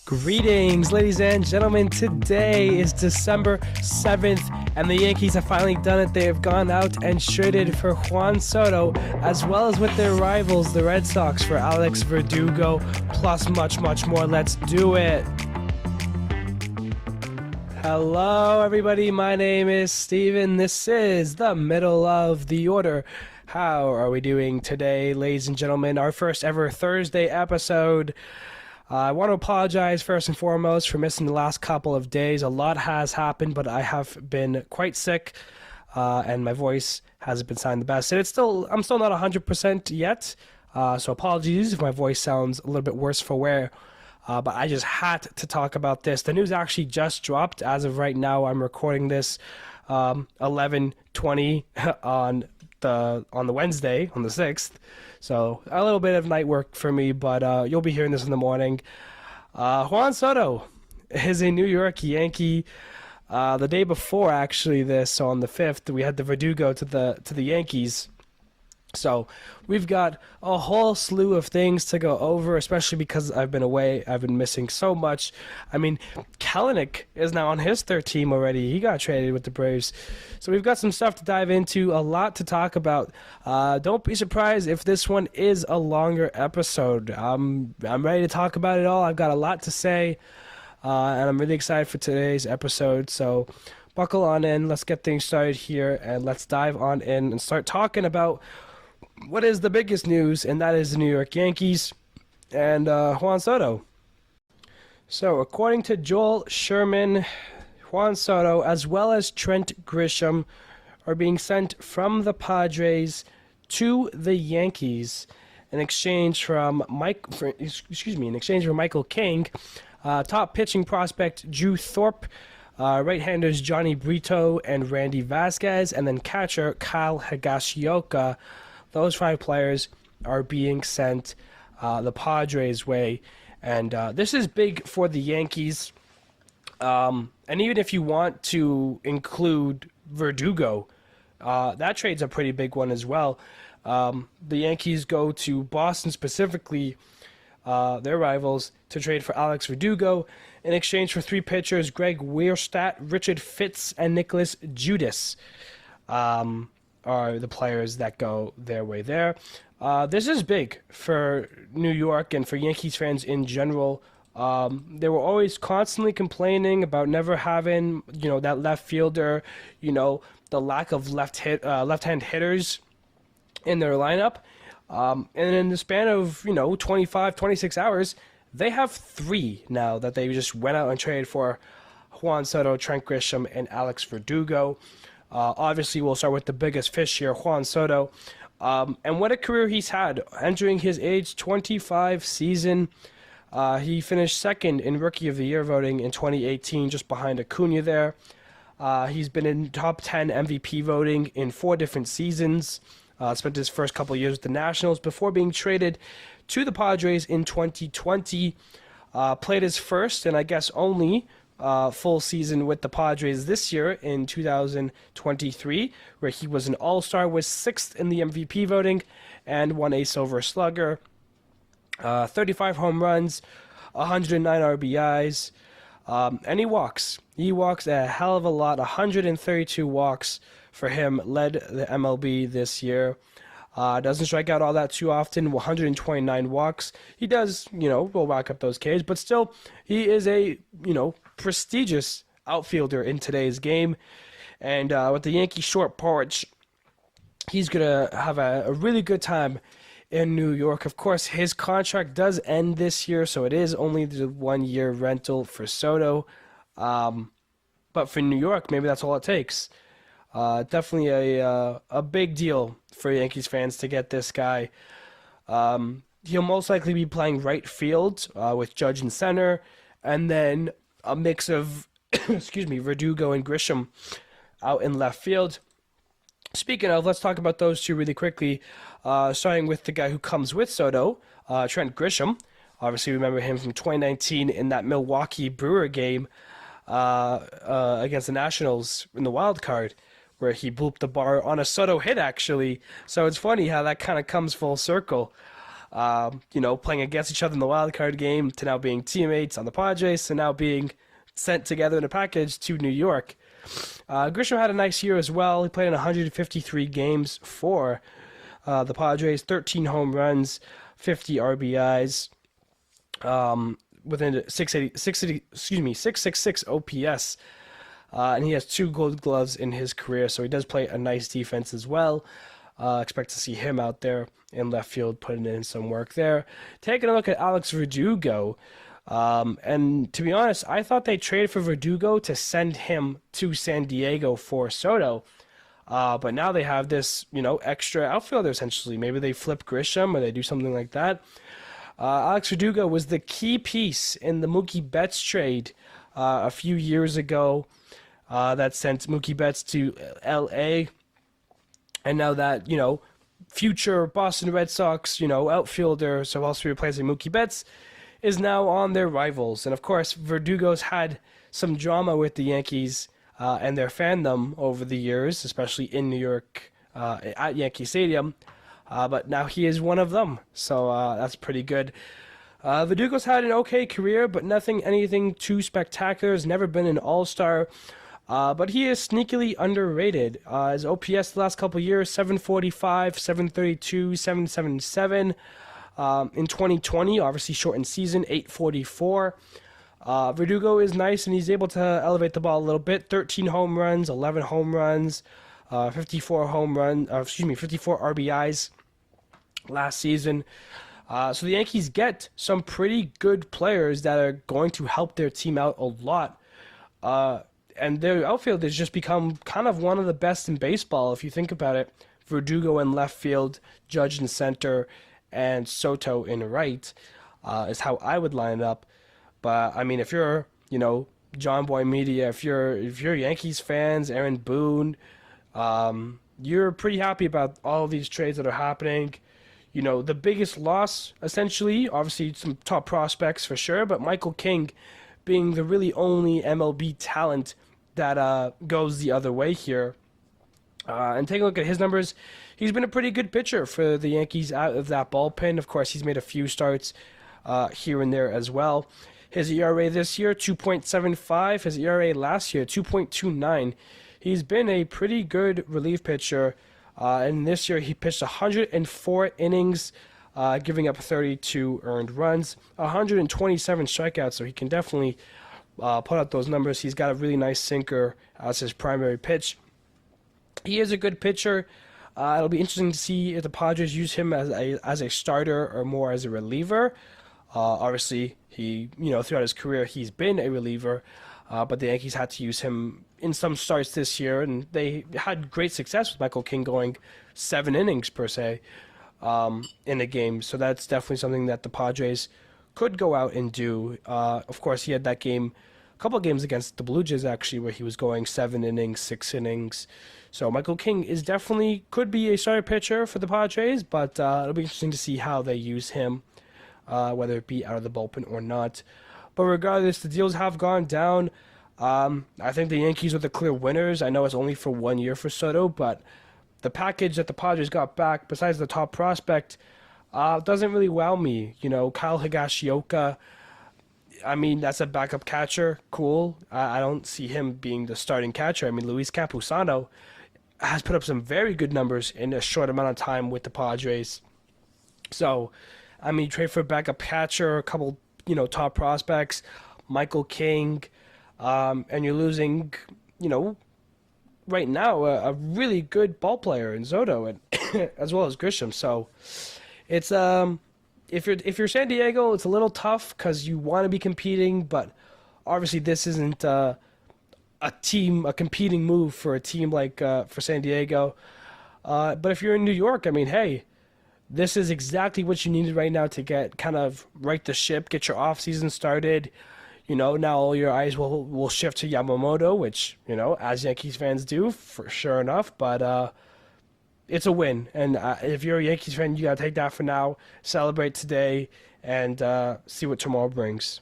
Greetings, ladies and gentlemen. Today is December 7th, and the Yankees have finally done it. They have gone out and traded for Juan Soto, as well as with their rivals, the Red Sox, for Alex Verdugo, plus much, much more. Let's do it. Hello, everybody. My name is Steven. This is the middle of the order. How are we doing today, ladies and gentlemen? Our first ever Thursday episode. I want to apologize first and foremost for missing the last couple of days. A lot has happened, but I have been quite sick, and my voice hasn't been sounding the best. And I'm still not 100% yet, so apologies if my voice sounds a little bit worse for wear. But I just had to talk about this. The news actually just dropped. As of right now, I'm recording this 11:20 on the Wednesday, on the 6th. So a little bit of night work for me, but you'll be hearing this in the morning. Juan Soto is a New York Yankee. The day before, actually, this on the 5th, we had the Verdugo to the Yankees. So we've got a whole slew of things to go over, especially because I've been away. I've been missing so much. I mean, Kelenic is now on his third team already. He got traded with the Braves. So we've got some stuff to dive into, a lot to talk about. Don't be surprised if this one is a longer episode. I'm ready to talk about it all. I've got a lot to say, and I'm really excited for today's episode. So buckle on in. Let's get things started here, and let's dive on in and start talking about what is the biggest news, and that is the New York Yankees and Juan Soto. So, according to Joel Sherman, Juan Soto, as well as Trent Grisham, are being sent from the Padres to the Yankees in exchange for Michael King, top pitching prospect Drew Thorpe, right-handers Johnny Brito and Randy Vasquez, and then catcher Kyle Higashioka. Those 5 players are being sent the Padres' way, and this is big for the Yankees. And even if you want to include Verdugo, that trade's a pretty big one as well. The Yankees go to Boston specifically, their rivals, to trade for Alex Verdugo in exchange for 3 pitchers: Greg Weirstadt, Richard Fitz, and Nicholas Judas. Are the players that go their way there. This is big for New York and for Yankees fans in general. They were always constantly complaining about never having, that left fielder, the lack of left-hand hitters in their lineup. And in the span of, 25, 26 hours, they have 3 now that they just went out and traded for: Juan Soto, Trent Grisham, and Alex Verdugo. Obviously, we'll start with the biggest fish here, Juan Soto. And what a career he's had. Entering his age 25 season, he finished second in Rookie of the Year voting in 2018, just behind Acuna there. He's been in top 10 MVP voting in 4 different seasons. Spent his first couple years with the Nationals before being traded to the Padres in 2020. Played his first, and I guess only, full season with the Padres this year in 2023, where he was an All-Star, was 6th in the MVP voting, and won a Silver Slugger. 35 home runs, 109 RBIs, and he walks. He walks a hell of a lot. 132 walks for him led the MLB this year. Doesn't strike out all that too often. 129 walks. He does, will rack up those Ks, but still, he is a, prestigious outfielder in today's game. And with the Yankee short porch, he's going to have a really good time in New York. Of course, his contract does end this year, so it is only the 1-year rental for Soto. But for New York, maybe that's all it takes. Definitely a big deal for Yankees fans to get this guy. He'll most likely be playing right field with Judge in center, and then a mix of Verdugo and Grisham out in left field. Speaking of, let's talk about those two really quickly, starting with the guy who comes with Soto, Trent Grisham. Obviously, remember him from 2019 in that Milwaukee Brewer game against the Nationals in the wild card, where he blooped the bar on a Soto hit, actually. So it's funny how that kind of comes full circle. playing against each other in the wild card game to now being teammates on the Padres to now being sent together in a package to New York. Grisham had a nice year as well. He played in 153 games for the Padres, 13 home runs, 50 RBIs, within 666 OPS. And he has 2 Gold Gloves in his career, so he does play a nice defense as well. Expect to see him out there in left field putting in some work there. Taking a look at Alex Verdugo. And to be honest, I thought they traded for Verdugo to send him to San Diego for Soto. But now they have this, extra outfielder essentially. Maybe they flip Grisham or they do something like that. Alex Verdugo was the key piece in the Mookie Betts trade a few years ago that sent Mookie Betts to L.A. And now that, future Boston Red Sox, outfielder, so also replacing Mookie Betts, is now on their rivals. And of course, Verdugo's had some drama with the Yankees and their fandom over the years, especially in New York at Yankee Stadium. But now he is one of them, so that's pretty good. Verdugo's had an okay career, but anything too spectacular. Has never been an all-star, but he is sneakily underrated. His OPS the last couple of years, 745, 732, 777. In 2020, obviously shortened season, 844. Verdugo is nice, and he's able to elevate the ball a little bit. 13 home runs, 11 home runs, 54 RBIs last season. So the Yankees get some pretty good players that are going to help their team out a lot. And their outfield has just become kind of one of the best in baseball, if you think about it. Verdugo in left field, Judge in center, and Soto in right is how I would line it up. But I mean, if you're, John Boy Media, if you're Yankees fans, Aaron Boone, you're pretty happy about all of these trades that are happening. The biggest loss, essentially, obviously some top prospects for sure, but Michael King being the really only MLB talent that goes the other way here. And take a look at his numbers. He's been a pretty good pitcher for the Yankees out of that bullpen. Of course, he's made a few starts here and there as well. His ERA this year, 2.75. His ERA last year, 2.29. He's been a pretty good relief pitcher. And this year, he pitched 104 innings, giving up 32 earned runs, 127 strikeouts. So he can definitely put out those numbers. He's got a really nice sinker as his primary pitch. He is a good pitcher. It'll be interesting to see if the Padres use him as a starter or more as a reliever. Obviously, he throughout his career he's been a reliever, but the Yankees had to use him in some starts this year, and they had great success with Michael King going 7 innings per se in a game. So that's definitely something that the Padres could go out and do. Of course, he had that game, a couple of games against the Blue Jays actually, where he was going 7 innings, 6 innings. So Michael King could be a starter pitcher for the Padres, but it'll be interesting to see how they use him, whether it be out of the bullpen or not. But regardless, the deals have gone down. I think the Yankees are the clear winners. I know it's only for 1 year for Soto, but the package that the Padres got back, besides the top prospect, doesn't really wow me. Kyle Higashioka, I mean, that's a backup catcher. Cool. I don't see him being the starting catcher. I mean, Luis Campusano has put up some very good numbers in a short amount of time with the Padres. So, I mean, trade for a backup catcher, a couple, top prospects, Michael King, and you're losing, right now a really good ball player in Soto, and as well as Grisham. So, it's if you're San Diego, it's a little tough because you want to be competing, but obviously this isn't a competing move for a team like for San Diego. But if you're in New York, I mean, hey, this is exactly what you needed right now to get kind of right the ship, get your off season started. Now all your eyes will shift to Yamamoto, which as Yankees fans do, for sure enough. But it's a win, and if you're a Yankees fan, you gotta take that for now, celebrate today, and see what tomorrow brings.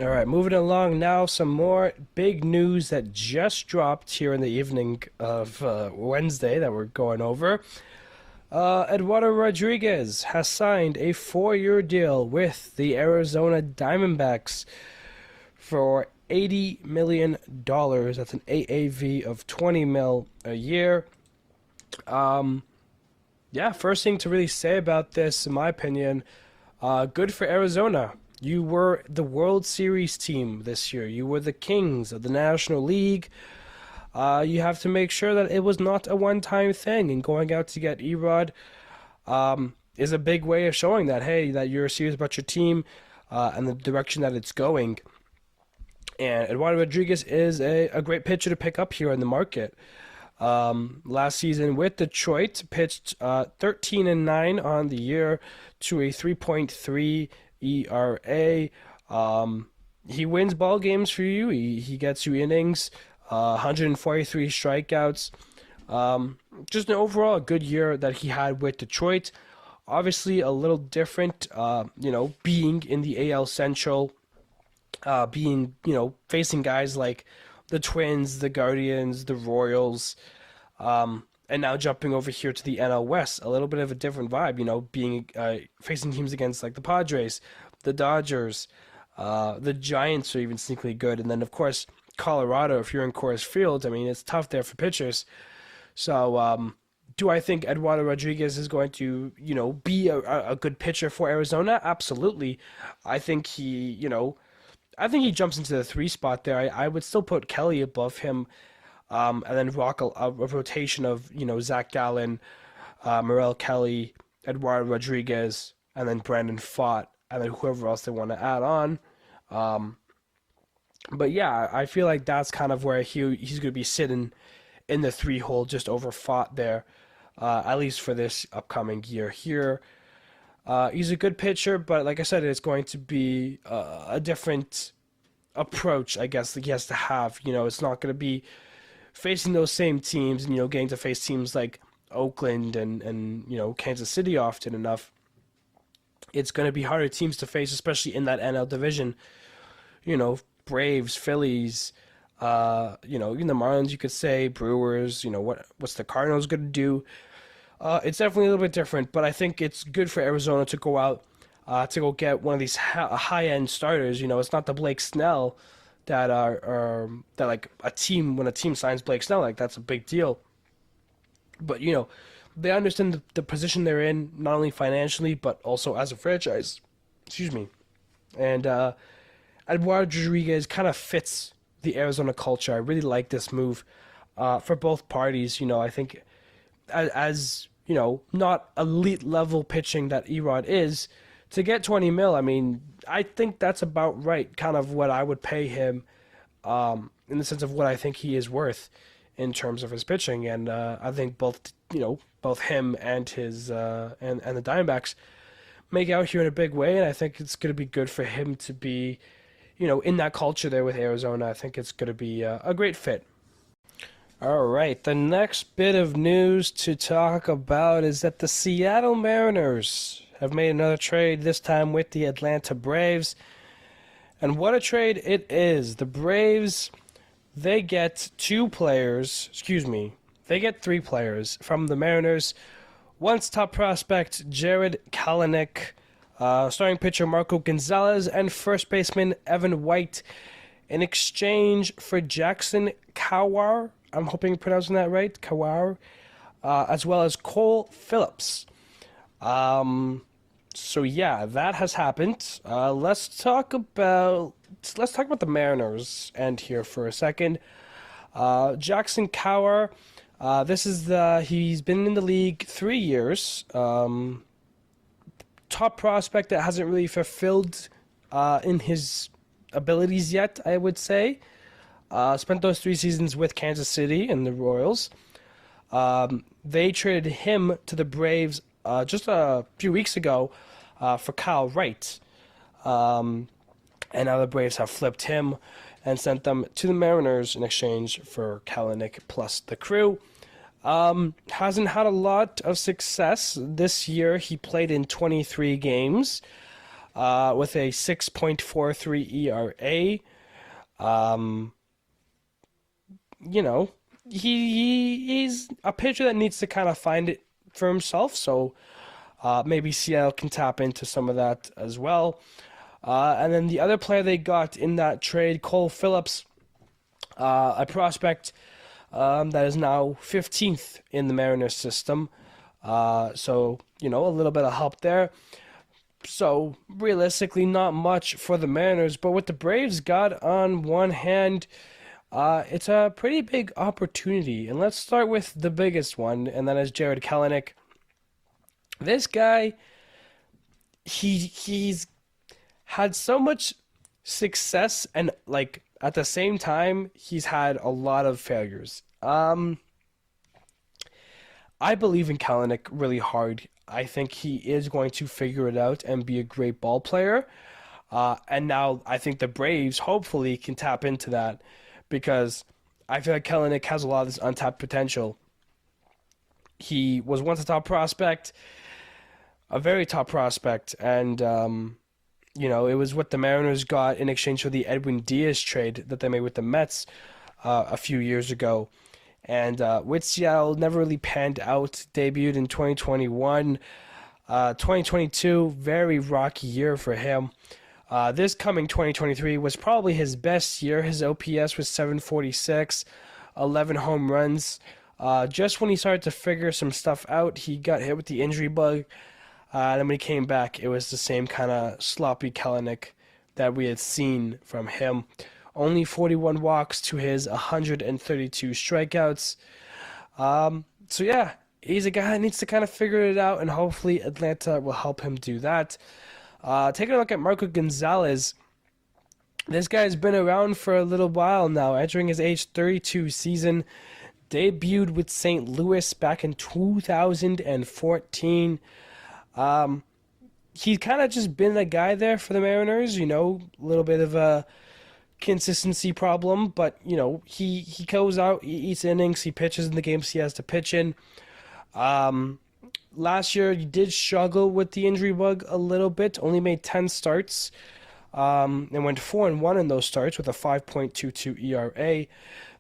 All right, moving along now, some more big news that just dropped here in the evening of Wednesday that we're going over. Eduardo Rodriguez has signed a 4-year deal with the Arizona Diamondbacks for $80 million. That's an AAV of 20 mil a year. Um, yeah, first thing to really say about this, in my opinion, good for Arizona. You were the World Series team this year. You were the kings of the National League. You have to make sure that it was not a one-time thing, and going out to get Erod is a big way of showing that, hey, that you're serious about your team and the direction that it's going. And Eduardo Rodriguez is a great pitcher to pick up here in the market. Last season with Detroit, pitched 13-9 on the year to a 3.3 ERA. He wins ball games for you. He gets you innings, 143 strikeouts. Just an overall good year that he had with Detroit. Obviously, a little different, being in the AL Central, facing guys like the Twins, the Guardians, the Royals, and now jumping over here to the NL West, a little bit of a different vibe, being facing teams against like the Padres, the Dodgers, the Giants are even sneakily good, and then of course Colorado. If you're in Coors Field, I mean it's tough there for pitchers. So, do I think Eduardo Rodriguez is going to, be a good pitcher for Arizona? Absolutely. I think I think he jumps into the three spot there. I would still put Kelly above him, and then rock a rotation of Zach Gallen, Morel Kelly, Eduardo Rodriguez, and then Brandon Pfaadt, and then whoever else they want to add on. Um, but yeah, I feel like that's kind of where he's going to be sitting in the three hole just over Pfaadt there, at least for this upcoming year here. He's a good pitcher, but like I said, it's going to be a different approach, I guess, that he has to have. It's not going to be facing those same teams and, getting to face teams like Oakland and Kansas City often enough. It's going to be harder teams to face, especially in that NL division. Braves, Phillies, even the Marlins, you could say, Brewers, what's the Cardinals going to do? It's definitely a little bit different, but I think it's good for Arizona to go out to go get one of these high-end starters. It's not the Blake Snell that like when a team signs Blake Snell, like that's a big deal. But they understand the position they're in, not only financially but also as a franchise. Excuse me. And Eduardo Rodriguez kind of fits the Arizona culture. I really like this move for both parties. I think as not elite level pitching that Erod is, to get 20 mil, I mean, I think that's about right, kind of what I would pay him, in the sense of what I think he is worth in terms of his pitching. And I think both him and his and the Diamondbacks make out here in a big way, and I think it's going to be good for him to be, in that culture there with Arizona. I think it's going to be a great fit. All right, the next bit of news to talk about is that the Seattle Mariners have made another trade, this time with the Atlanta Braves. And what a trade it is. The Braves, they get they get three players from the Mariners. Once top prospect Jarred Kelenic, starting pitcher Marco Gonzalez, and first baseman Evan White in exchange for Jackson Kowar. I'm hoping I'm pronouncing that right, Kowar, as well as Cole Phillips. So yeah, that has happened. Let's talk about the Mariners end here for a second. Jackson Kowar, he's been in the league 3 years. Top prospect that hasn't really fulfilled in his abilities yet, I would say. Spent those 3 seasons with Kansas City and the Royals. They traded him to the Braves just a few weeks ago for Kyle Wright. And now the Braves have flipped him and sent them to the Mariners in exchange for Kelenic plus the crew. Hasn't had a lot of success this year. He played in 23 games with a 6.43 ERA. He's a pitcher that needs to kind of find for himself. So maybe Seattle can tap into some of that as well. And then the other player they got in that trade, Cole Phillips, a prospect that is now 15th in the Mariners system. So, a little bit of help there. So, realistically, not much for the Mariners. But what the Braves got on one hand, it's a pretty big opportunity. And let's start with the biggest one, and that is Jarred Kelenic. This guy, he's had so much success, and like at the same time, he's had a lot of failures. I believe in Kalanick really hard. I think he is going to figure it out and be a great ball player. And now I think the Braves hopefully can tap into that because I feel like Kalanick has a lot of this untapped potential. He was once a top prospect, a very top prospect, and it was what the Mariners got in exchange for the Edwin Diaz trade that they made with the Mets a few years ago. And with Seattle, never really panned out. Debuted in 2021. 2022, very rocky year for him. This coming 2023 was probably his best year. His OPS was 746, 11 home runs. Just when he started to figure some stuff out, he got hit with the injury bug. And then when he came back, it was the same kind of sloppy Kelenic that we had seen from him. Only 41 walks to his 132 strikeouts. So yeah, he's a guy that needs to kind of figure it out, and hopefully Atlanta will help him do that. Taking a look at Marco Gonzalez. This guy's been around for a little while now, entering his age 32 season. Debuted with St. Louis back in 2014. He's kind of just been a guy there for the Mariners, a little bit of a consistency problem, but he goes out, he eats innings, he pitches in the games he has to pitch in. Last year he did struggle with the injury bug a little bit, only made 10 starts, and went 4-1 in those starts with a 5.22 ERA.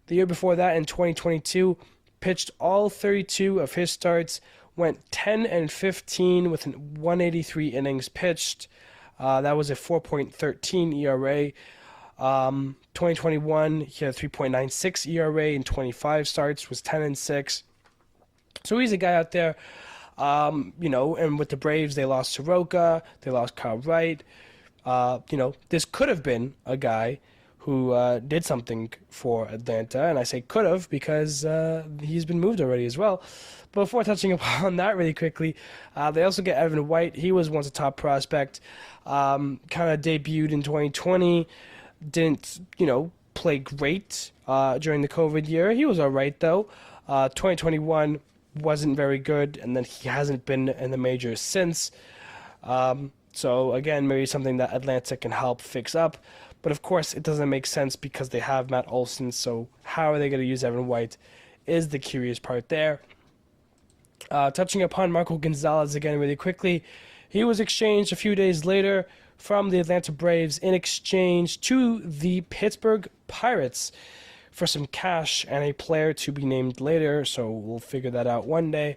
The year before that, in 2022, pitched all 32 of his starts, went 10-15 with 183 innings pitched. That was a 4.13 ERA. 2021, he had a 3.96 ERA in 25 starts, was 10-6. So he's a guy out there, and with the Braves, they lost Soroka, they lost Kyle Wright. This could have been a guy who did something for Atlanta, and I say could have because he's been moved already as well. But before touching upon that really quickly, they also get Evan White. He was once a top prospect, kind of debuted in 2020, didn't, play great during the COVID year. He was all right, though. 2021 wasn't very good, and then he hasn't been in the majors since. So, again, maybe something that Atlanta can help fix up. But, of course, it doesn't make sense because they have Matt Olson, so how are they going to use Evan White is the curious part there. Touching upon Marco Gonzalez again really quickly, he was exchanged a few days later from the Atlanta Braves in exchange to the Pittsburgh Pirates for some cash and a player to be named later, so we'll figure that out one day.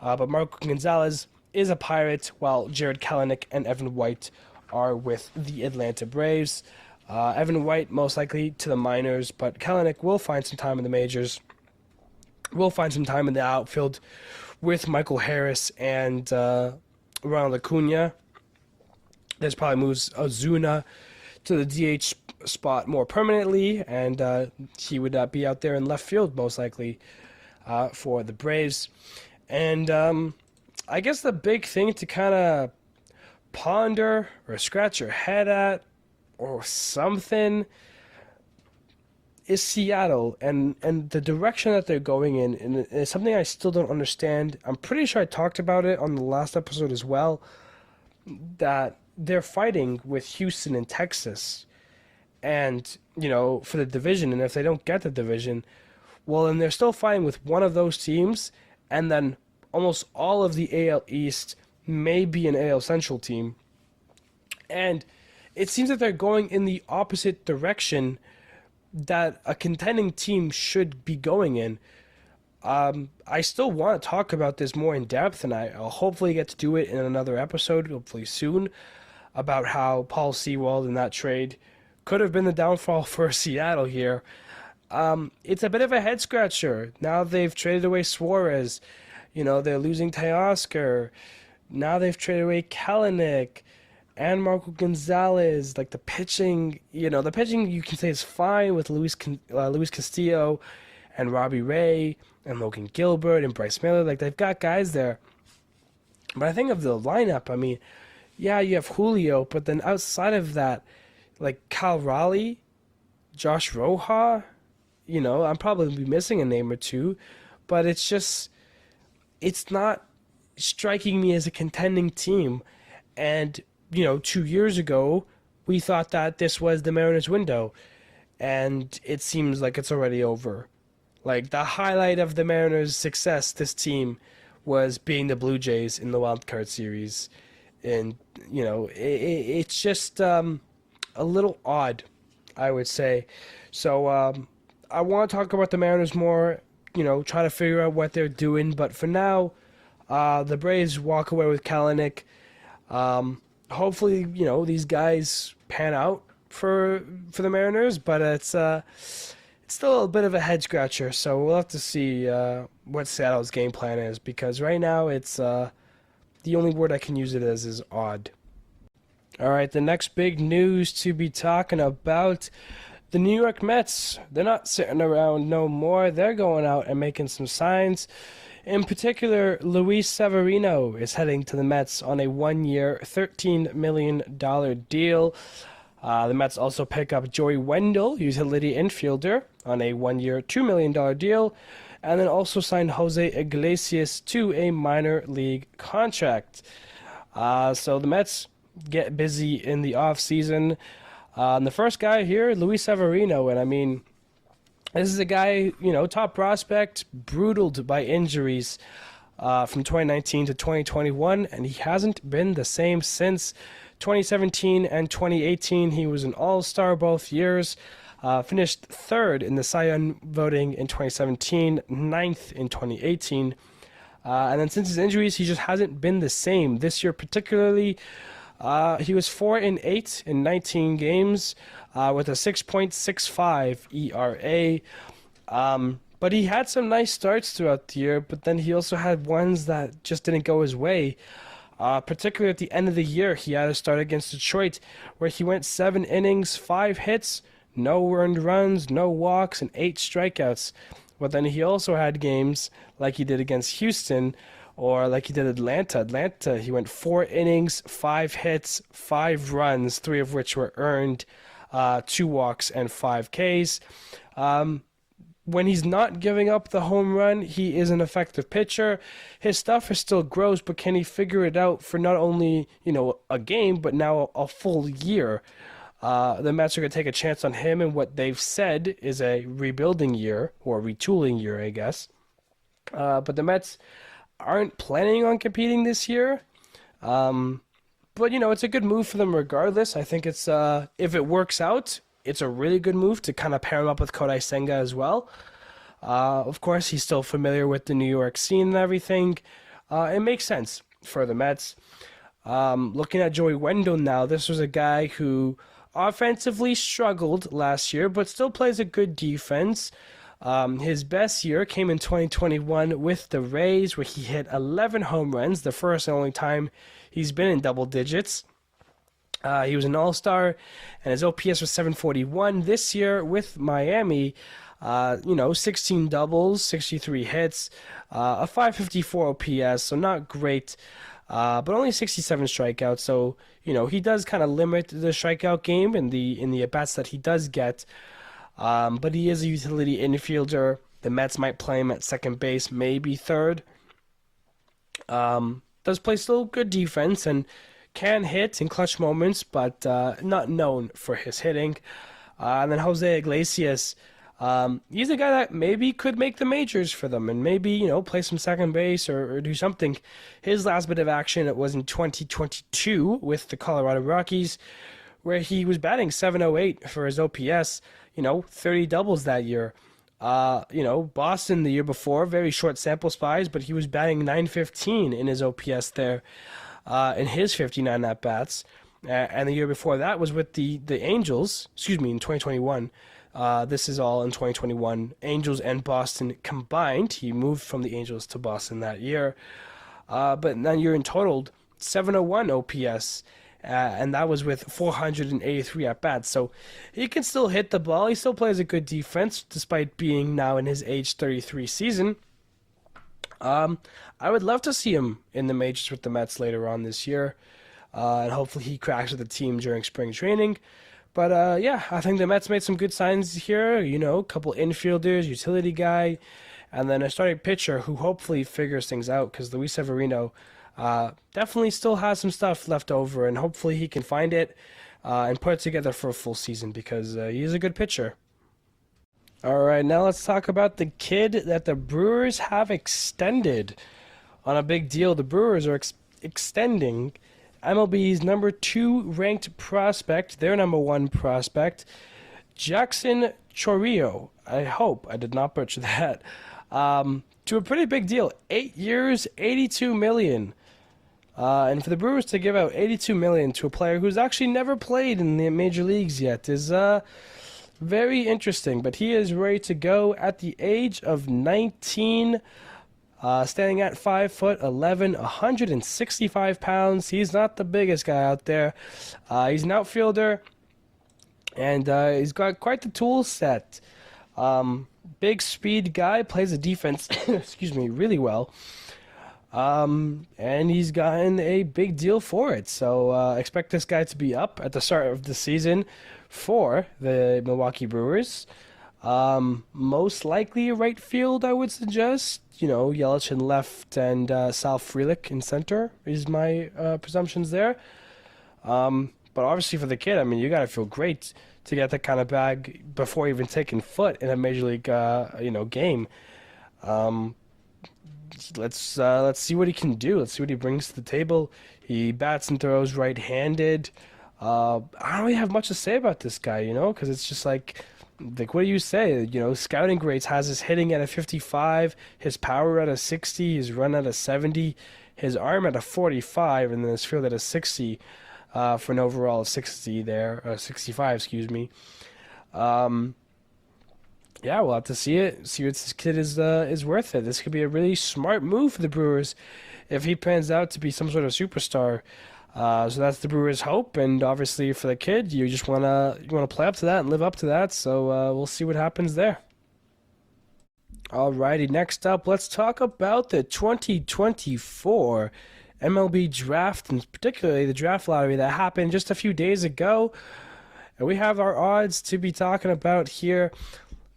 But Marco Gonzalez is a Pirate, while Jarred Kelenic and Evan White are with the Atlanta Braves. Evan White most likely to the minors, but Kelenic will find some time in the majors. Will find some time in the outfield with Michael Harris and Ronald Acuna. This probably moves Ozuna to the DH spot more permanently, and he would be out there in left field most likely for the Braves. And I guess the big thing to kind of ponder or scratch your head at or something is Seattle and the direction that they're going in. And it's something I still don't understand. I'm pretty sure I talked about it on the last episode as well, that they're fighting with Houston and Texas and, for the division. And if they don't get the division, well, then they're still fighting with one of those teams, and then almost all of the AL East may be an AL Central team. And it seems that they're going in the opposite direction that a contending team should be going in. I still want to talk about this more in depth, and I'll hopefully get to do it in another episode, hopefully soon, about how Paul Sewald in that trade could have been the downfall for Seattle here. It's a bit of a head scratcher. Now they've traded away Suarez. They're losing Teoscar. Now they've traded away Kelenic and Marco Gonzalez. Like the pitching you can say is fine with Luis Castillo and Robbie Ray and Logan Gilbert and Bryce Miller. Like they've got guys there. But I think of the lineup, I mean, yeah, you have Julio, but then outside of that, like Cal Raleigh, Josh Roja, I'm probably be missing a name or two, but it's not striking me as a contending team. And, 2 years ago, we thought that this was the Mariners' window, and it seems like it's already over. Like, the highlight of the Mariners' success, this team, was being the Blue Jays in the Wild Card Series. And, it's just a little odd, I would say. So, I want to talk about the Mariners more, try to figure out what they're doing. But for now, the Braves walk away with Kelenic. Hopefully, these guys pan out for the Mariners, but it's still a bit of a head scratcher. So we'll have to see what Seattle's game plan is, because right now it's the only word I can use it as is odd. All right, the next big news to be talking about. The New York Mets, they're not sitting around no more. They're going out and making some signs. In particular, Luis Severino is heading to the Mets on a 1-year, $13 million deal. The Mets also pick up Joey Wendell, utility infielder, on a 1-year, $2 million deal, and then also signed Jose Iglesias to a minor league contract. So the Mets get busy in the offseason. And the first guy here, Luis Severino, and I mean, this is a guy, top prospect, brutaled by injuries from 2019 to 2021, and he hasn't been the same since 2017 and 2018. He was an all-star both years, finished third in the Cy Young voting in 2017, ninth in 2018, and then since his injuries, he just hasn't been the same. This year particularly, he was 4-8 in 19 games with a 6.65 ERA. But he had some nice starts throughout the year, but then he also had ones that just didn't go his way. Particularly at the end of the year, he had a start against Detroit where he went 7 innings, 5 hits, no earned runs, no walks, and 8 strikeouts. But then he also had games like he did against Houston, or like he did Atlanta. Atlanta, he went 4 innings, 5 hits, 5 runs, 3 of which were earned, 2 walks, and 5 Ks. When he's not giving up the home run, he is an effective pitcher. His stuff is still gross, but can he figure it out for not only, a game, but now a full year? The Mets are going to take a chance on him in what they've said is a rebuilding year, or retooling year, I guess. But the Mets aren't planning on competing this year. But, it's a good move for them regardless. I think it's, if it works out, it's a really good move to kind of pair him up with Kodai Senga as well. Of course, he's still familiar with the New York scene and everything. It makes sense for the Mets. Looking at Joey Wendell now, this was a guy who offensively struggled last year, but still plays a good defense. His best year came in 2021 with the Rays, where he hit 11 home runs, the first and only time he's been in double digits. He was an all-star, and his OPS was 741. This year with Miami, 16 doubles, 63 hits, a 554 OPS, so not great, but only 67 strikeouts. So, he does kind of limit the strikeout game in the at-bats that he does get. But he is a utility infielder. The Mets might play him at second base, maybe third. Does play still good defense and can hit in clutch moments, but not known for his hitting. And then Jose Iglesias, he's a guy that maybe could make the majors for them and maybe, play some second base or do something. His last bit of action, it was in 2022 with the Colorado Rockies, where he was batting 708 for his OPS, 30 doubles that year. Boston the year before, very short sample size, but he was batting 915 in his OPS there, in his 59 at bats. And the year before that was with the Angels, excuse me, in 2021. This is all in 2021. Angels and Boston combined. He moved from the Angels to Boston that year. But then you're in total 701 OPS, and that was with 483 at bats. So he can still hit the ball. He still plays a good defense, despite being now in his age 33 season. I would love to see him in the majors with the Mets later on this year, and hopefully he cracks with the team during spring training. But yeah, I think the Mets made some good signs here. A couple infielders, utility guy, and then a starting pitcher who hopefully figures things out, because Luis Severino definitely still has some stuff left over, and hopefully he can find it and put it together for a full season, because he's a good pitcher. All right, now let's talk about the kid that the Brewers have extended on a big deal. The Brewers are extending MLB's number 2 ranked prospect, their number 1 prospect, Jackson Chourio. I hope I did not butcher that. To a pretty big deal, 8 years, $82 million. And for the Brewers to give out $82 million to a player who's actually never played in the major leagues yet is very interesting. But he is ready to go at the age of 19. Standing at 5'11", 165 pounds. He's not the biggest guy out there. He's an outfielder, and he's got quite the tool set. Big speed guy, plays the defense, excuse me, really well. And he's gotten a big deal for it. So expect this guy to be up at the start of the season for the Milwaukee Brewers. Most likely right field, I would suggest. Yelich in left and Sal Frelick in center is my presumptions there. But obviously for the kid, I mean, you got to feel great to get that kind of bag before even taking foot in a major league, game. Let's see what he can do. Let's see what he brings to the table. He bats and throws right-handed. I don't really have much to say about this guy, because it's just like, what do you say? Scouting grades has his hitting at a 55, his power at a 60, his run at a 70, his arm at a 45, and then his field at a 60, for an overall of 60 there, 65, excuse me. Yeah, we'll have to see it. See what this kid is worth it. This could be a really smart move for the Brewers if he pans out to be some sort of superstar. So that's the Brewers' hope, and obviously for the kid, you just wanna play up to that and live up to that. So we'll see what happens there. Alrighty, next up, let's talk about the 2024 MLB draft, and particularly the draft lottery that happened just a few days ago. And we have our odds to be talking about here.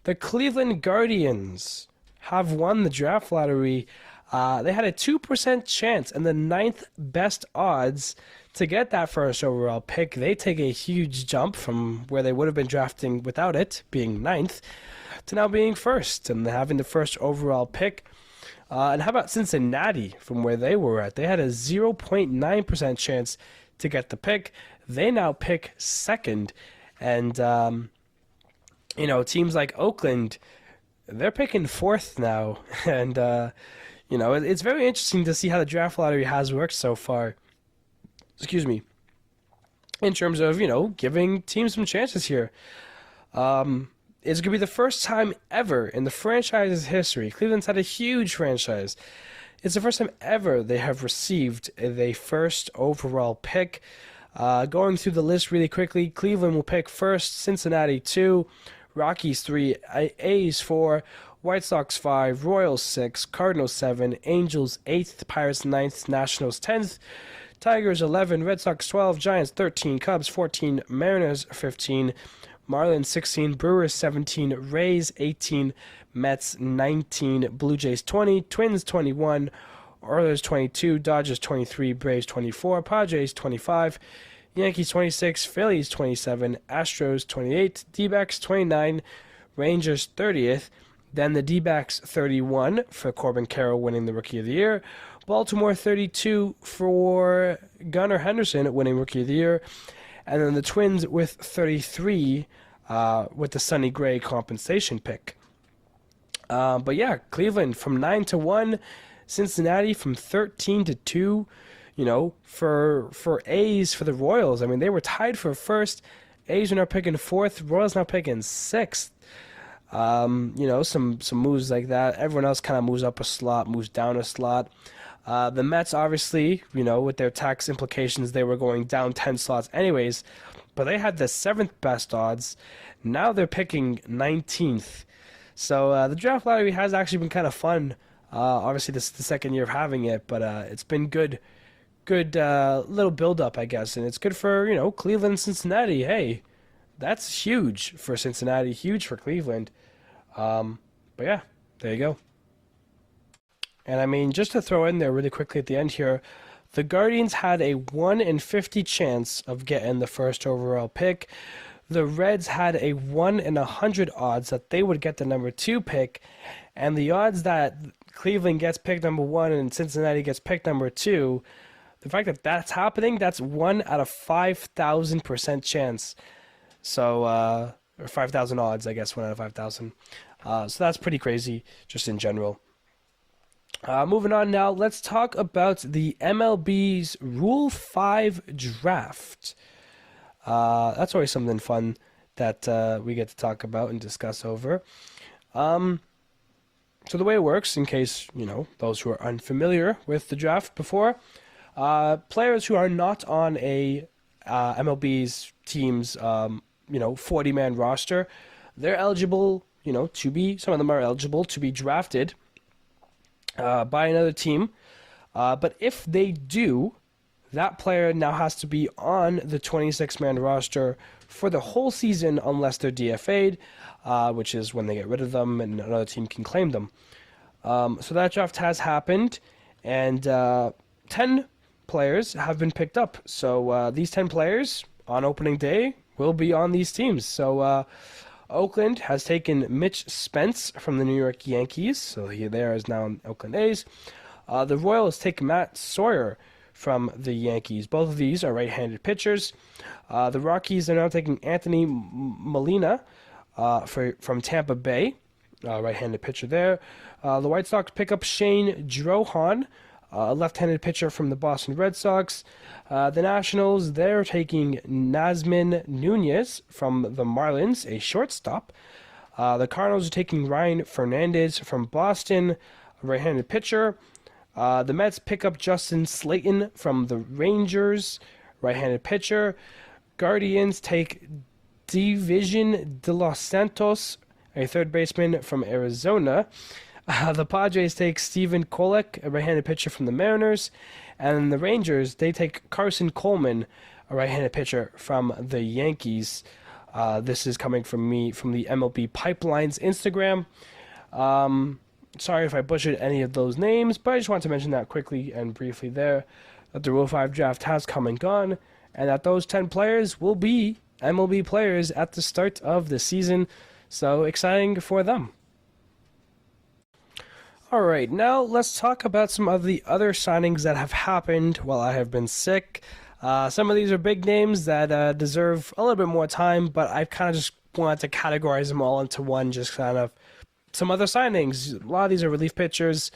The Cleveland Guardians have won the draft lottery. They had a 2% chance and the 9th best odds to get that first overall pick. They take a huge jump from where they would have been drafting without it, being 9th, to now being first and having the first overall pick. And how about Cincinnati from where they were at? They had a 0.9% chance to get the pick. They now pick second. And, teams like Oakland, they're picking fourth now. And, it's very interesting to see how the draft lottery has worked so far. Excuse me. In terms of, giving teams some chances here. It's going to be the first time ever in the franchise's history. Cleveland's had a huge franchise. It's the first time ever they have received the first overall pick. Going through the list really quickly, Cleveland will pick first, Cincinnati 2, Rockies 3, A's 4, White Sox 5, Royals 6, Cardinals 7, Angels 8th, Pirates 9th, Nationals 10th, Tigers 11, Red Sox 12, Giants 13, Cubs 14, Mariners 15, Marlins 16, Brewers 17, Rays 18, Mets 19, Blue Jays 20, Twins 21, Oilers 22, Dodgers 23, Braves 24, Padres 25, Yankees 26, Phillies 27, Astros 28, D-backs 29, Rangers 30th, then the D-backs 31 for Corbin Carroll winning the Rookie of the Year, Baltimore 32 for Gunnar Henderson winning Rookie of the Year, and then the Twins with 33 with the Sonny Gray compensation pick. But yeah, Cleveland from 9-1, Cincinnati from 13-2. For A's for the Royals. I mean, they were tied for first. A's are now picking fourth. Royals now picking sixth. Some moves like that. Everyone else kind of moves up a slot, moves down a slot. The Mets, obviously, with their tax implications, they were going down 10 slots anyways, but they had the seventh best odds. Now they're picking 19th. So the draft lottery has actually been kind of fun. Obviously, this is the second year of having it, but it's been good little build up, I guess, and it's good for Cleveland, Cincinnati. Hey, that's huge for Cincinnati, huge for Cleveland. But yeah, there you go. And I mean, just to throw in there really quickly at the end here, the Guardians had a 1 in 50 chance of getting the first overall pick. The Reds had a 1 in 100 odds that they would get the number 2 pick, and the odds that Cleveland gets picked number 1 and Cincinnati gets picked number 2, the fact that that's happening, that's 1 out of 5,000% chance. So, or 5,000 odds, I guess, 1 out of 5,000. So that's pretty crazy, just in general. Moving on now, let's talk about the MLB's Rule 5 draft. That's always something fun that we get to talk about and discuss over. So the way it works, in case, those who are unfamiliar with the draft before, players who are not on a MLB's team's, 40-man roster, they're eligible, some of them are eligible to be drafted by another team. But if they do, that player now has to be on the 26-man roster for the whole season unless they're DFA'd, which is when they get rid of them and another team can claim them. So that draft has happened, and 10 players have been picked up. So these 10 players on opening day will be on these teams. So Oakland has taken Mitch Spence from the New York Yankees, so he there is now in Oakland A's. The Royals take Matt Sawyer from the Yankees. Both of these are right-handed pitchers. The Rockies are now taking Anthony Molina from Tampa Bay, right-handed pitcher there. The White Sox pick up Shane Drohan, a left-handed pitcher from the Boston Red Sox. The Nationals, they're taking Nazmin Nunez from the Marlins, a shortstop. The Cardinals are taking Ryan Fernandez from Boston, a right-handed pitcher. The Mets pick up Justin Slayton from the Rangers, right-handed pitcher. Guardians take Division de los Santos, a third baseman from Arizona. The Padres take Steven Kolek, a right-handed pitcher from the Mariners. And the Rangers, they take Carson Coleman, a right-handed pitcher from the Yankees. This is coming from me from the MLB Pipeline's Instagram. Sorry if I butchered any of those names, but I just want to mention that quickly and briefly there, that the Rule 5 draft has come and gone, and that those 10 players will be MLB players at the start of the season. So exciting for them. Alright, now let's talk about some of the other signings that have happened while I have been sick. Some of these are big names that deserve a little bit more time, but I kind of just wanted to categorize them all into one, just kind of some other signings. A lot of these are relief pitchers.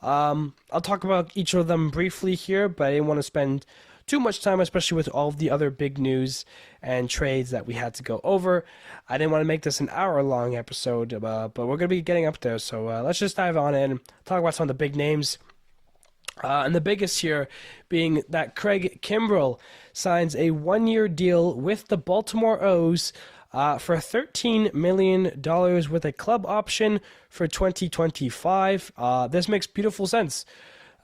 I'll talk about each of them briefly here, but I didn't want to spend too much time, especially with all of the other big news and trades that we had to go over. I didn't want to make this an hour-long episode, but we're going to be getting up there, so let's just dive on in, talk about some of the big names. And the biggest here being that Craig Kimbrel signs a one-year deal with the Baltimore O's for $13 million with a club option for 2025. This makes beautiful sense.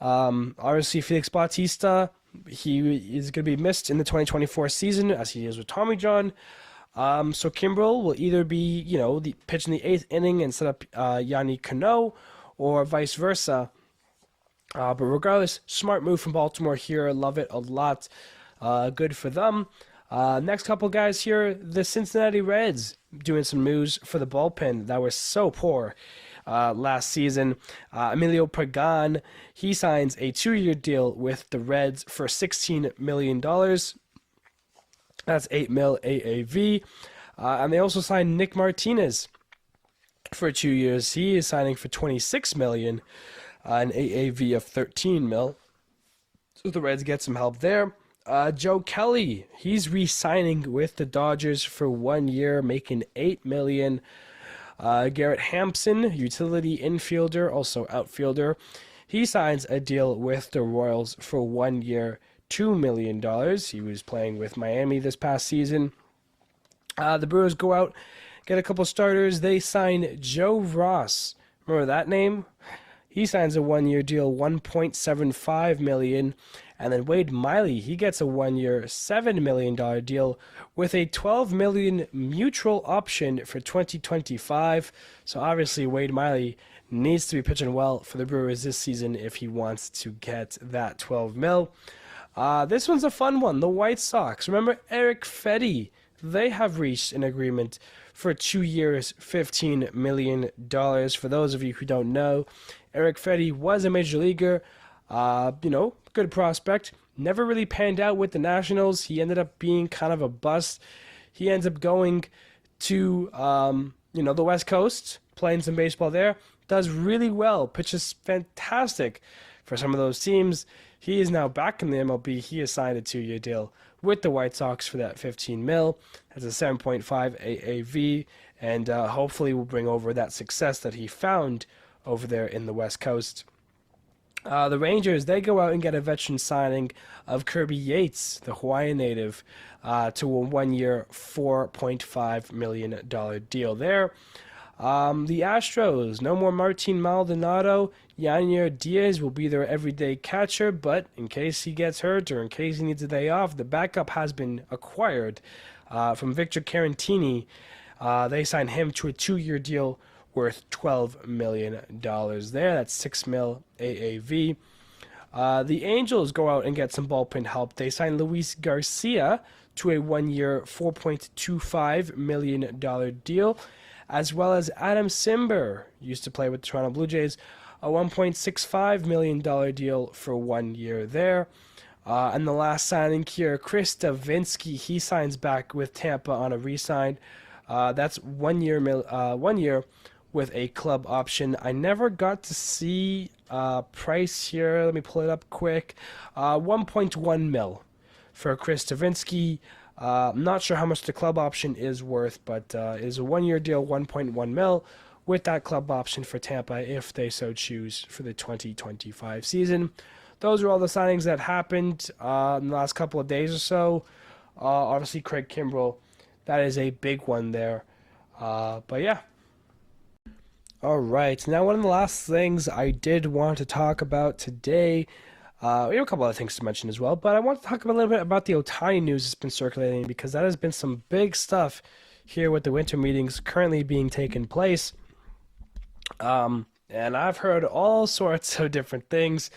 Obviously, Felix Bautista, he is going to be missed in the 2024 season as he is with Tommy John. So Kimbrel will either be, pitch in the 8th inning and set up Yanni Cano, or vice versa. But regardless, smart move from Baltimore here. Love it a lot. Good for them. Next couple guys here, the Cincinnati Reds doing some moves for the bullpen that was so poor last season. Emilio Pagan, he signs a 2-year deal with the Reds for $16 million. That's $8 million AAV. And they also signed Nick Martinez for 2 years. He is signing for 26 million, an AAV of 13 mil. So the Reds get some help there. Joe Kelly, he's re-signing with the Dodgers for 1 year, making 8 million. Garrett Hampson, utility infielder, also outfielder, he signs a deal with the Royals for 1 year, $2 million. He was playing with Miami this past season. The Brewers go out, get a couple starters. They sign Joe Ross. Remember that name? He signs a 1 year deal, $1.75 million. And then Wade Miley, he gets a 1 year, $7 million deal with a $12 million mutual option for 2025. So obviously Wade Miley needs to be pitching well for the Brewers this season if he wants to get that 12 mil. This one's a fun one. The White Sox. Remember Eric Fedde? They have reached an agreement for 2 years, $15 million. For those of you who don't know, Eric Fedde was a major leaguer. Good prospect. Never really panned out with the Nationals. He ended up being kind of a bust. He ends up going to, the West Coast, playing some baseball there. Does really well. Pitches fantastic for some of those teams. He is now back in the MLB. He has signed a 2 year deal with the White Sox for that 15 mil. That's a 7.5 AAV, and hopefully will bring over that success that he found over there in the West Coast. The Rangers, they go out and get a veteran signing of Kirby Yates, the Hawaiian native, to a 1 year, $4.5 million deal there. The Astros, no more Martin Maldonado. Yanier Diaz will be their everyday catcher, but in case he gets hurt or in case he needs a day off, the backup has been acquired from Victor Carantini. They signed him to a 2 year deal worth $12 million there. That's 6 mil AAV. The Angels go out and get some bullpen help. They sign Luis Garcia to a 1 year, $4.25 million deal, as well as Adam Simber, used to play with the Toronto Blue Jays, a $1.65 million deal for 1 year there. And the last signing here, Chris Davinsky, he signs back with Tampa on a re-sign. That's 1 year, 1 year with a club option. I never got to see price here. Let me pull it up quick. 1.1 mil for Chris Davinsky. I'm not sure how much the club option is worth, but it is a 1 year deal, 1.1 mil, with that club option for Tampa if they so choose for the 2025 season. Those are all the signings that happened in the last couple of days or so. Obviously, Craig Kimbrel, that is a big one there. But yeah. All right. Now, one of the last things I did want to talk about today, we have a couple other things to mention as well, but I want to talk a little bit about the Ohtani news that's been circulating, because that has been some big stuff here with the winter meetings currently being taken place. And I've heard all sorts of different things,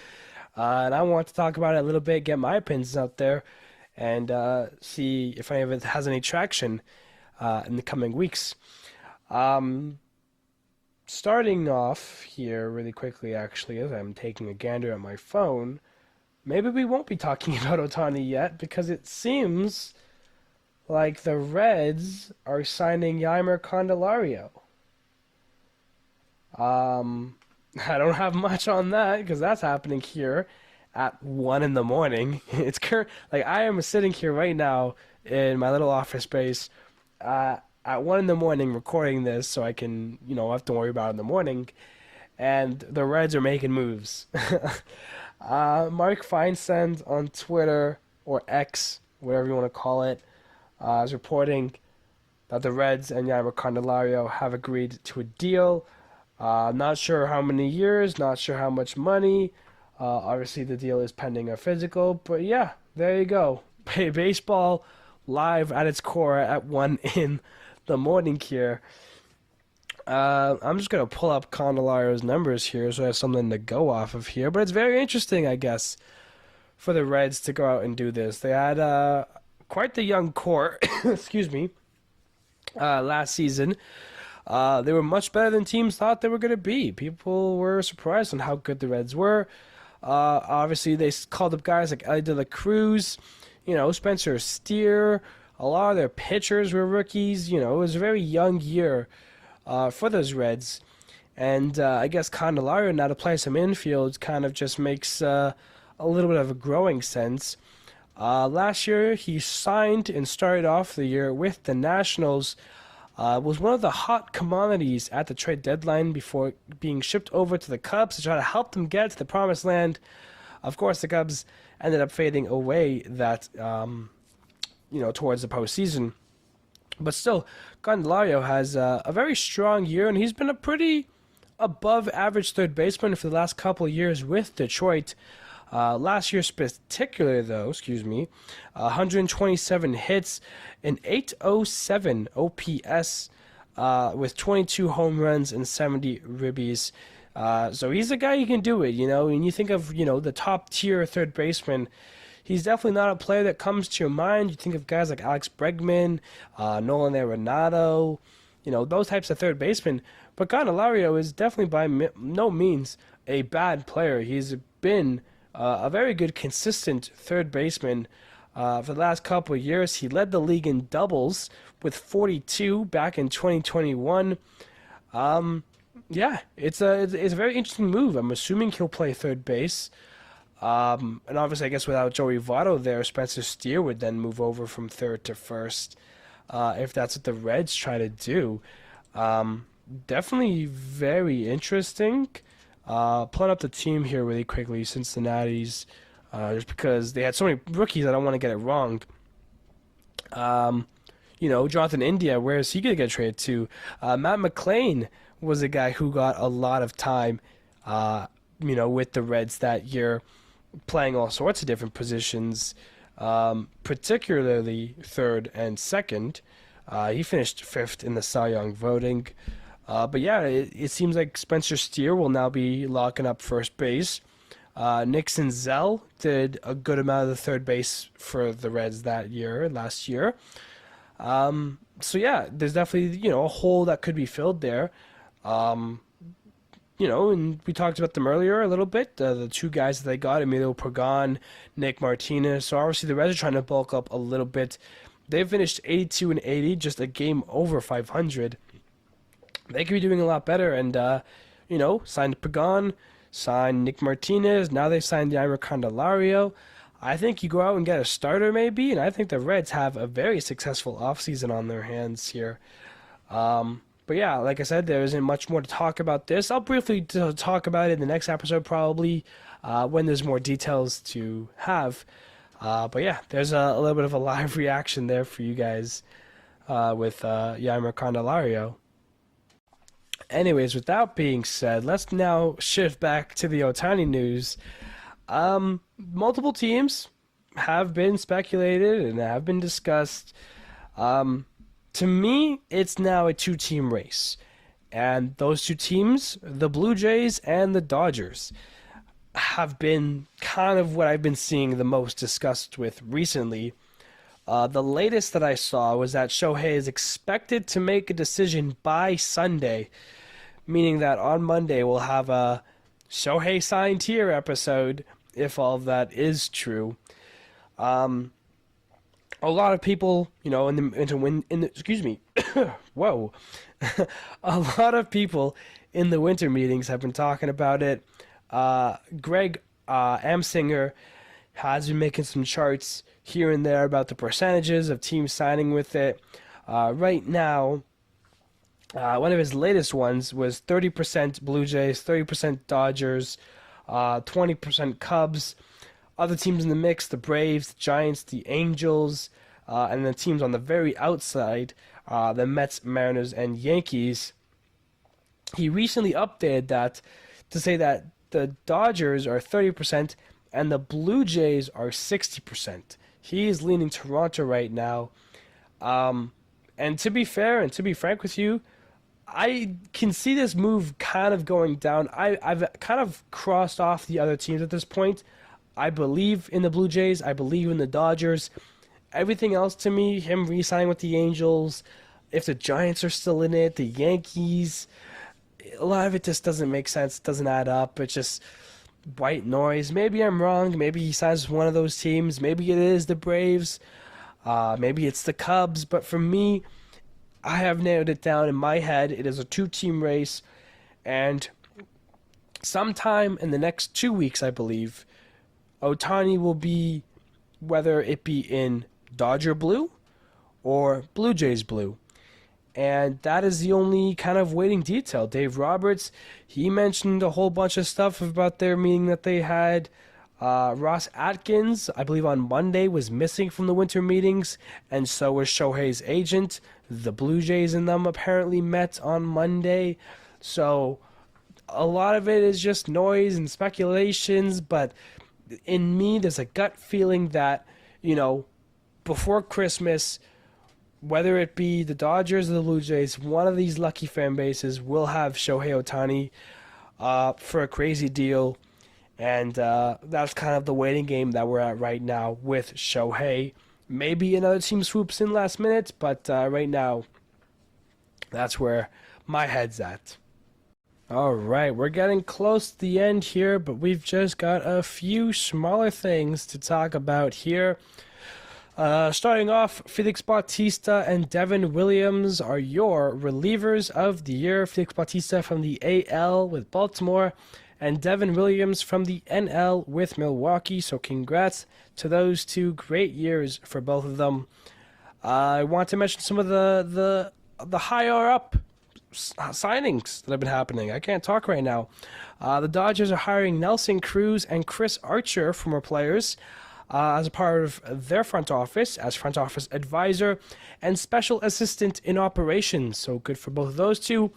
and I want to talk about it a little bit, get my opinions out there, and see if any of it has any traction in the coming weeks. Starting off here really quickly, actually, as I'm taking a gander at my phone, maybe we won't be talking about Ohtani yet, because it seems like the Reds are signing Yeimer Candelario. I don't have much on that, because that's happening here at 1 in the morning. It's I am sitting here right now in my little office space at 1 in the morning recording this, so I can, have to worry about it in the morning. And the Reds are making moves. Mark Feinsand on Twitter, or X, whatever you want to call it, is reporting that the Reds and Yeimer Candelario have agreed to a deal. Not sure how many years, not sure how much money. Obviously, the deal is pending a physical, but yeah, there you go. Baseball live at its core at 1 in the morning here. I'm just going to pull up Candelario's numbers here so I have something to go off of here. But it's very interesting, I guess, for the Reds to go out and do this. They had quite the young core, excuse me, last season. They were much better than teams thought they were going to be. People were surprised on how good the Reds were. Obviously, they called up guys like Ellie De La Cruz, Spencer Steer. A lot of their pitchers were rookies. It was a very young year for those Reds. And I guess Candelario now to play some infield kind of just makes a little bit of a growing sense. Last year, he signed and started off the year with the Nationals. Was one of the hot commodities at the trade deadline before being shipped over to the Cubs to try to help them get to the promised land. Of course, the Cubs ended up fading away that towards the postseason. But still, Candelario has a very strong year, and he's been a pretty above average third baseman for the last couple of years with Detroit. Last year, particularly though, 127 hits, an 807 OPS, with 22 home runs and 70 ribbies. So he's a guy who can do it, When you think of, the top tier third baseman, he's definitely not a player that comes to your mind. You think of guys like Alex Bregman, Nolan Arenado, those types of third basemen. But Candelario is definitely by no means a bad player. He's been a very good, consistent third baseman for the last couple of years. He led the league in doubles with 42 back in 2021. It's a very interesting move. I'm assuming he'll play third base. And obviously, I guess without Joey Votto there, Spencer Steer would then move over from third to first, if that's what the Reds try to do. Definitely very interesting. Pulling up the team here really quickly, Cincinnati's, just because they had so many rookies, I don't want to get it wrong. Jonathan India, where is he going to get traded to? Matt McClain was a guy who got a lot of time, with the Reds that year, playing all sorts of different positions, particularly third and second. He finished fifth in the Cy Young voting. But yeah, it seems like Spencer Steer will now be locking up first base. Nick Senzel did a good amount of the third base for the Reds last year. So yeah, there's definitely, a hole that could be filled there. And we talked about them earlier a little bit. The two guys that they got, Emilio Pagan, Nick Martinez. So obviously the Reds are trying to bulk up a little bit. They finished 82 and 80, just a game over 500. They could be doing a lot better, and signed Pagan, signed Nick Martinez. Now they signed Yaimer Candelario. I think you go out and get a starter maybe, and I think the Reds have a very successful offseason on their hands here. But yeah, like I said, there isn't much more to talk about this. I'll briefly talk about it in the next episode probably, when there's more details to have. But yeah, there's a little bit of a live reaction there for you guys with Yaimer Candelario. Anyways, with that being said, let's now shift back to the Ohtani news. Multiple teams have been speculated and have been discussed. To me, it's now a two-team race. And those two teams, the Blue Jays and the Dodgers, have been kind of what I've been seeing the most discussed with recently. The latest that I saw was that Shohei is expected to make a decision by Sunday, meaning that on Monday we'll have a Shohei signed here episode, if all of that is true. A lot of people, whoa, a lot of people in the winter meetings have been talking about it. Greg Amsinger has been making some charts here and there about the percentages of teams signing with it. Right now, one of his latest ones was 30% Blue Jays, 30% Dodgers, 20% Cubs. Other teams in the mix, the Braves, the Giants, the Angels, and the teams on the very outside, the Mets, Mariners, and Yankees. He recently updated that to say that the Dodgers are 30% and the Blue Jays are 60%. He is leaning Toronto right now. And to be fair and to be frank with you, I can see this move kind of going down. I've kind of crossed off the other teams at this point. I believe in the Blue Jays. I believe in the Dodgers. Everything else to me, him re-signing with the Angels, if the Giants are still in it, the Yankees, a lot of it just doesn't make sense. It doesn't add up. It's just white noise. Maybe I'm wrong. Maybe he signs with one of those teams. Maybe it is the Braves. Maybe it's the Cubs. But for me, I have nailed it down in my head. It is a two-team race, and sometime in the next 2 weeks, I believe, Ohtani will be, whether it be in Dodger blue or Blue Jays blue. And that is the only kind of waiting detail. Dave Roberts, he mentioned a whole bunch of stuff about their meeting that they had. Ross Atkins, I believe on Monday, was missing from the winter meetings, and so was Shohei's agent. The Blue Jays and them apparently met on Monday. So a lot of it is just noise and speculations, but in me, there's a gut feeling that, before Christmas, whether it be the Dodgers or the Blue Jays, one of these lucky fan bases will have Shohei Ohtani for a crazy deal. And that's kind of the waiting game that we're at right now with Shohei. Maybe another team swoops in last minute, but right now, that's where my head's at. All right, we're getting close to the end here, but we've just got a few smaller things to talk about here. Starting off, Felix Bautista and Devin Williams are your relievers of the year. Felix Bautista from the AL with Baltimore, and Devin Williams from the NL with Milwaukee. So congrats to those two. Great years for both of them. I want to mention some of the higher up signings that have been happening. I can't talk right now. The Dodgers are hiring Nelson Cruz and Chris Archer, former players, as a part of their front office, as front office advisor and special assistant in operations. So good for both of those two.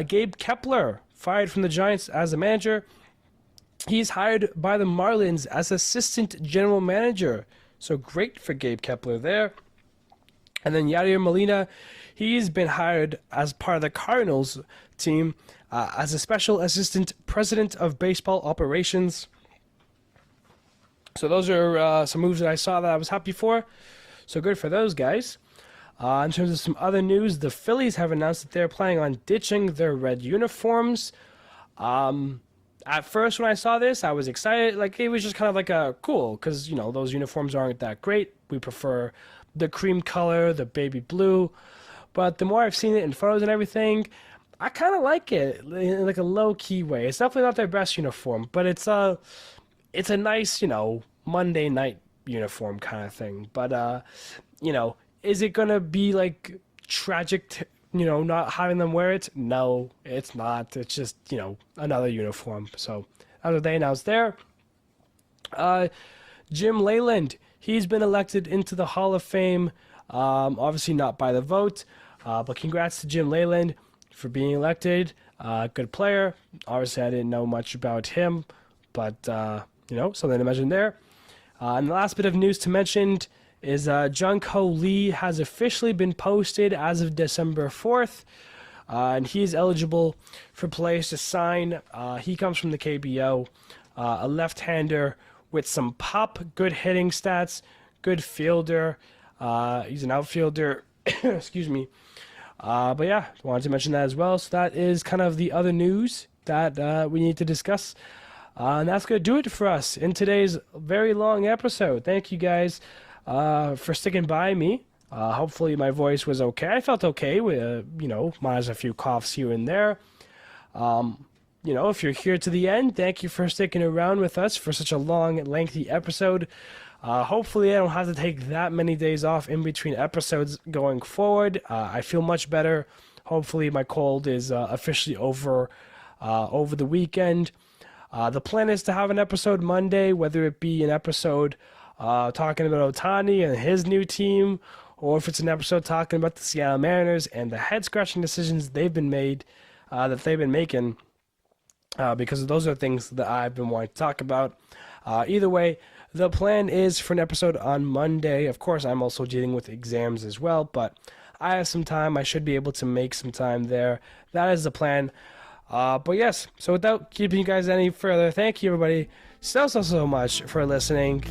Gabe Kepler, fired from the Giants as a manager. He's hired by the Marlins as assistant general manager. So great for Gabe Kepler there. And then Yadier Molina, he's been hired as part of the Cardinals team as a special assistant president of baseball operations. So those are some moves that I saw that I was happy for. So good for those guys. In terms of some other news, the Phillies have announced that they're planning on ditching their red uniforms. At first, when I saw this, I was excited. Like, it was just kind of like a cool, because, those uniforms aren't that great. We prefer the cream color, the baby blue. But the more I've seen it in photos and everything, I kind of like it in like a low-key way. It's definitely not their best uniform, but it's a nice, Monday night uniform kind of thing. But, is it going to be like tragic, not having them wear it? No, it's not. It's just, another uniform. So that's what they announced there. Jim Leyland, he's been elected into the Hall of Fame. Obviously not by the vote, but congrats to Jim Leyland for being elected. Good player. Obviously, I didn't know much about him, but, something to mention there. And the last bit of news to mention is Jung-Ho Lee has officially been posted as of December 4th, and he is eligible for players to sign. He comes from the KBO, a left-hander with some pop, good hitting stats, good fielder. He's an outfielder, excuse me. But yeah, wanted to mention that as well. So that is kind of the other news that we need to discuss. And that's going to do it for us in today's very long episode. Thank you guys for sticking by me. Hopefully my voice was okay. I felt okay with, minus a few coughs here and there. If you're here to the end, thank you for sticking around with us for such a long, lengthy episode. Hopefully I don't have to take that many days off in between episodes going forward. I feel much better. Hopefully my cold is officially over the weekend. The plan is to have an episode Monday, whether it be an episode talking about Ohtani and his new team, or if it's an episode talking about the Seattle Mariners and the head-scratching decisions they've been making, because those are things that I've been wanting to talk about. Either way, the plan is for an episode on Monday. Of course, I'm also dealing with exams as well, but I have some time. I should be able to make some time there. That is the plan. But yes, so without keeping you guys any further, thank you everybody so much for listening.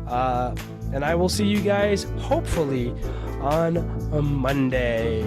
And I will see you guys hopefully on a Monday.